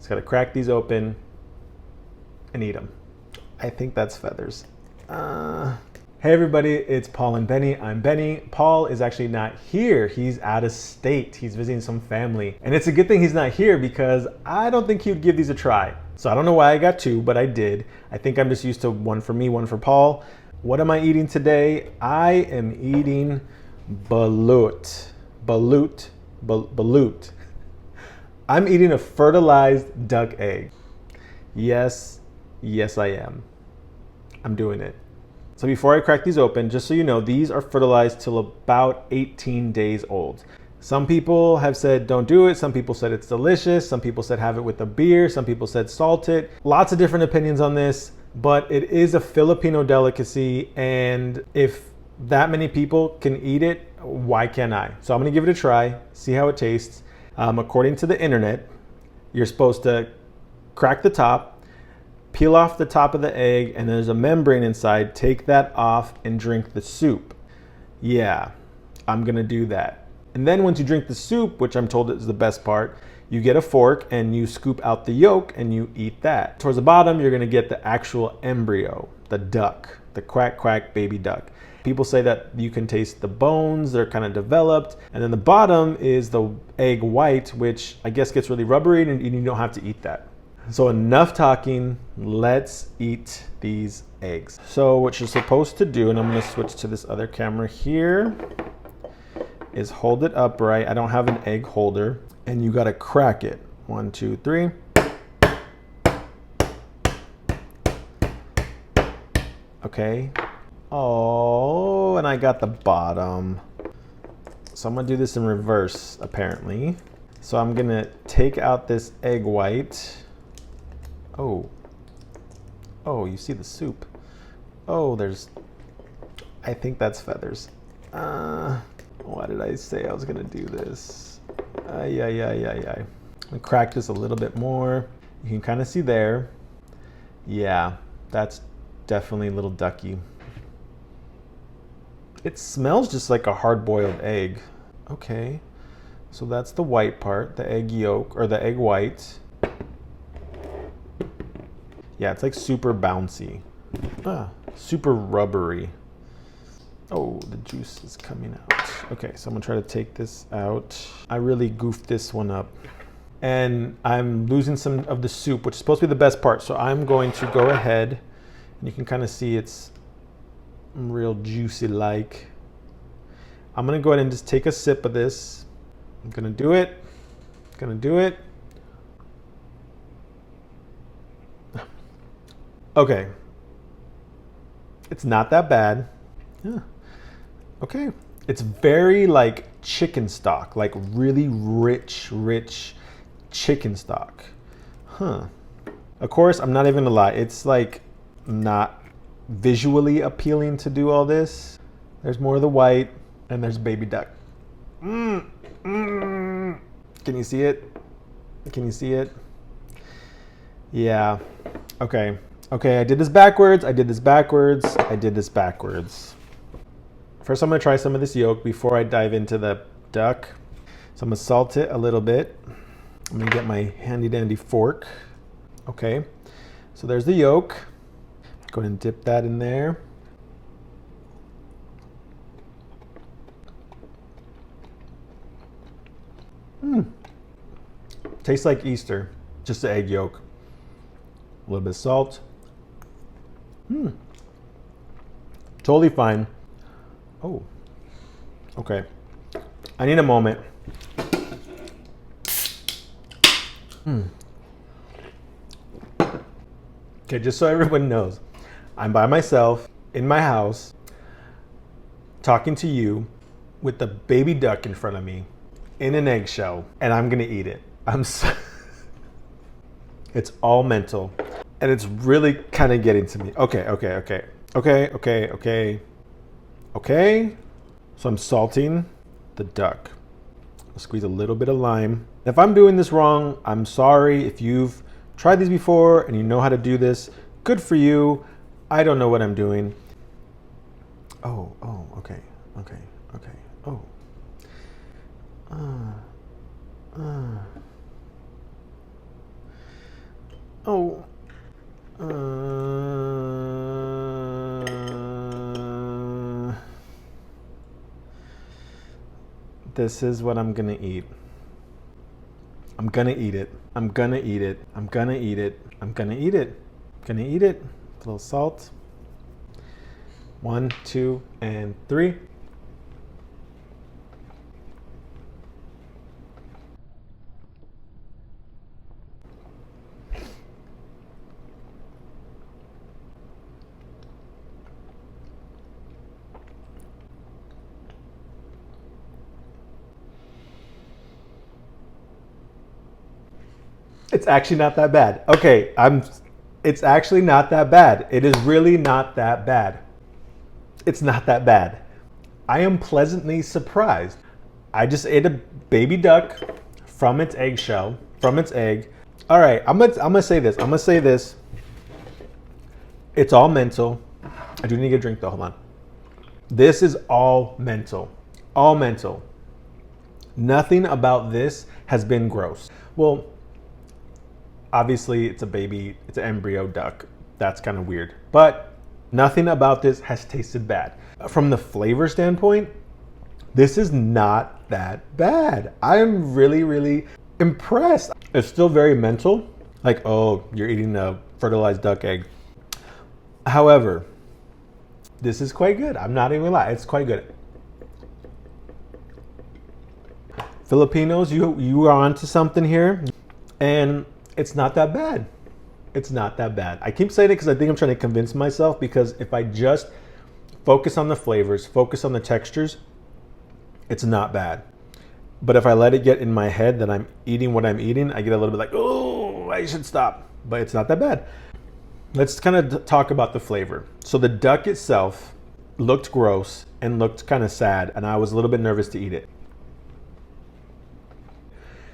Just gotta crack these open and eat them. I think that's feathers. Hey everybody, it's Paul and Benny. I'm Benny. Paul is actually not here. He's out of state. He's visiting some family. And it's a good thing he's not here because I don't think he would give these a try. So I don't know why I got two, but I did. I think I'm just used to one for me, one for Paul. What am I eating today? I am eating balut. Balut. I'm eating a fertilized duck egg. Yes, I am. I'm doing it. So before I crack these open, just so you know, these are fertilized till about 18 days old. Some people have said don't do it. Some people said it's delicious. Some people said have it with a beer. Some people said salt it. Lots of different opinions on this, but it is a Filipino delicacy. And if that many people can eat it, why can't I? So I'm gonna give it a try, see how it tastes. According to the internet, you're supposed to crack the top, peel off the top of the egg, and there's a membrane inside. Take that off and drink the soup. Yeah, I'm gonna do that. And then once you drink the soup, which I'm told is the best part, you get a fork and you scoop out the yolk and you eat that. Towards the bottom, you're gonna get the actual embryo, the duck, the quack baby duck. People say that you can taste the bones, they're kind of developed. And then the bottom is the egg white, which I guess gets really rubbery and you don't have to eat that. So enough talking, let's eat these eggs. So what you're supposed to do, and I'm gonna switch to this other camera here, is hold it upright. I don't have an egg holder, and you gotta crack it. 1, 2, 3. Okay. Oh, and I got the bottom. So I'm gonna do this in reverse, apparently. So I'm gonna take out this egg white. Oh, you see the soup. Oh, I think that's feathers. Why did I say I was gonna do this? I'm gonna crack this a little bit more. You can kind of see there. Yeah, that's definitely a little ducky. It smells just like a hard-boiled egg. Okay, so that's the white part, the egg yolk, or the egg white. Yeah, it's like super bouncy, super rubbery. Oh, the juice is coming out. Okay, so I'm gonna try to take this out. I really goofed this one up. And I'm losing some of the soup, which is supposed to be the best part. So I'm going to go ahead, and you can kind of see it's real juicy like. I'm gonna go ahead and just take a sip of this. I'm gonna do it. Okay, it's not that bad. Yeah. Okay, it's very like chicken stock, like really rich chicken stock. Of course, I'm not even gonna lie, it's like not visually appealing to do all this. There's more of the white, and there's baby duck. Can you see it? Yeah, okay. Okay, I did this backwards. First, I'm gonna try some of this yolk before I dive into the duck. So I'm gonna salt it a little bit. I'm gonna get my handy dandy fork. Okay, so there's the yolk. Go ahead and dip that in there. Tastes like Easter, just the egg yolk. A little bit of salt. Totally fine. Oh, okay. I need a moment. Okay, just so everyone knows, I'm by myself in my house talking to you with the baby duck in front of me in an eggshell, and I'm gonna eat it. It's all mental. And it's really kind of getting to me. Okay. So I'm salting the duck. I'll squeeze a little bit of lime. If I'm doing this wrong, I'm sorry. If you've tried these before and you know how to do this, good for you. I don't know what I'm doing. Okay. Oh. This is what I'm gonna eat. I'm gonna eat it. I'm gonna eat it. I'm gonna eat it. I'm gonna eat it. Gonna eat it. A little salt. 1, 2, and 3. It's actually not that bad. Okay, it's actually not that bad. It is really not that bad. It's not that bad. I am pleasantly surprised. I just ate a baby duck from its eggshell, from its egg. All right, I'm gonna say this. I'm gonna say this. It's all mental. I do need to get a drink though, hold on. This is all mental. All mental. Nothing about this has been gross. Well, obviously it's a baby, it's an embryo duck. That's kind of weird. But nothing about this has tasted bad. From the flavor standpoint, this is not that bad. I am really, really impressed. It's still very mental. Like, oh, you're eating a fertilized duck egg. However, this is quite good. I'm not even gonna lie, it's quite good. Filipinos, you are onto something here. And it's not that bad. It's not that bad. I keep saying it because I think I'm trying to convince myself, because if I just focus on the flavors, focus on the textures, it's not bad. But if I let it get in my head that I'm eating what I'm eating, I get a little bit like, oh, I should stop. But it's not that bad. Let's kind of talk about the flavor. So the duck itself looked gross and looked kind of sad, and I was a little bit nervous to eat it.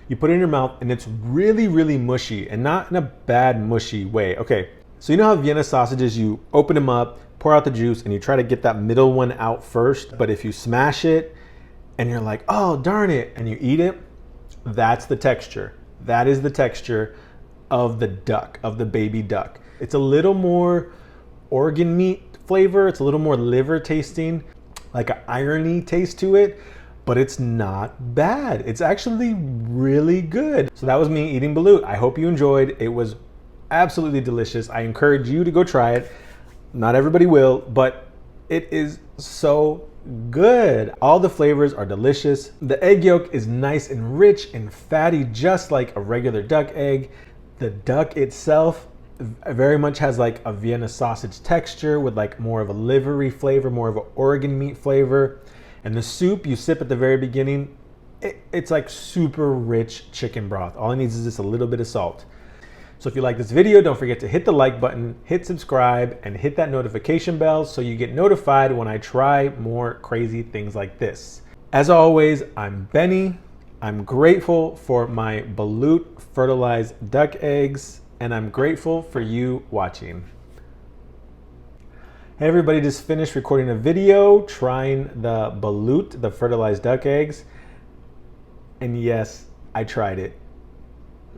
You put it in your mouth and it's really, really mushy, and not in a bad mushy way. Okay, so you know how Vienna sausages, you open them up, pour out the juice, and you try to get that middle one out first, but if you smash it and you're like, oh, darn it, and you eat it, that's the texture. That is the texture of the duck, of the baby duck. It's a little more organ meat flavor. It's a little more liver tasting, like an irony taste to it. But it's not bad. It's actually really good. So that was me eating Balut. I hope you enjoyed. It was absolutely delicious. I encourage you to go try it. Not everybody will, but it is so good. All the flavors are delicious. The egg yolk is nice and rich and fatty, just like a regular duck egg. The duck itself very much has like a Vienna sausage texture with like more of a livery flavor, more of an organ meat flavor. And the soup you sip at the very beginning, it's like super rich chicken broth. All it needs is just a little bit of salt. So if you like this video, don't forget to hit the like button, hit subscribe, and hit that notification bell so you get notified when I try more crazy things like this. As always, I'm Benny. I'm grateful for my Balut fertilized duck eggs, and I'm grateful for you watching. Hey everybody, just finished recording a video trying the Balut, the fertilized duck eggs. And yes, I tried it.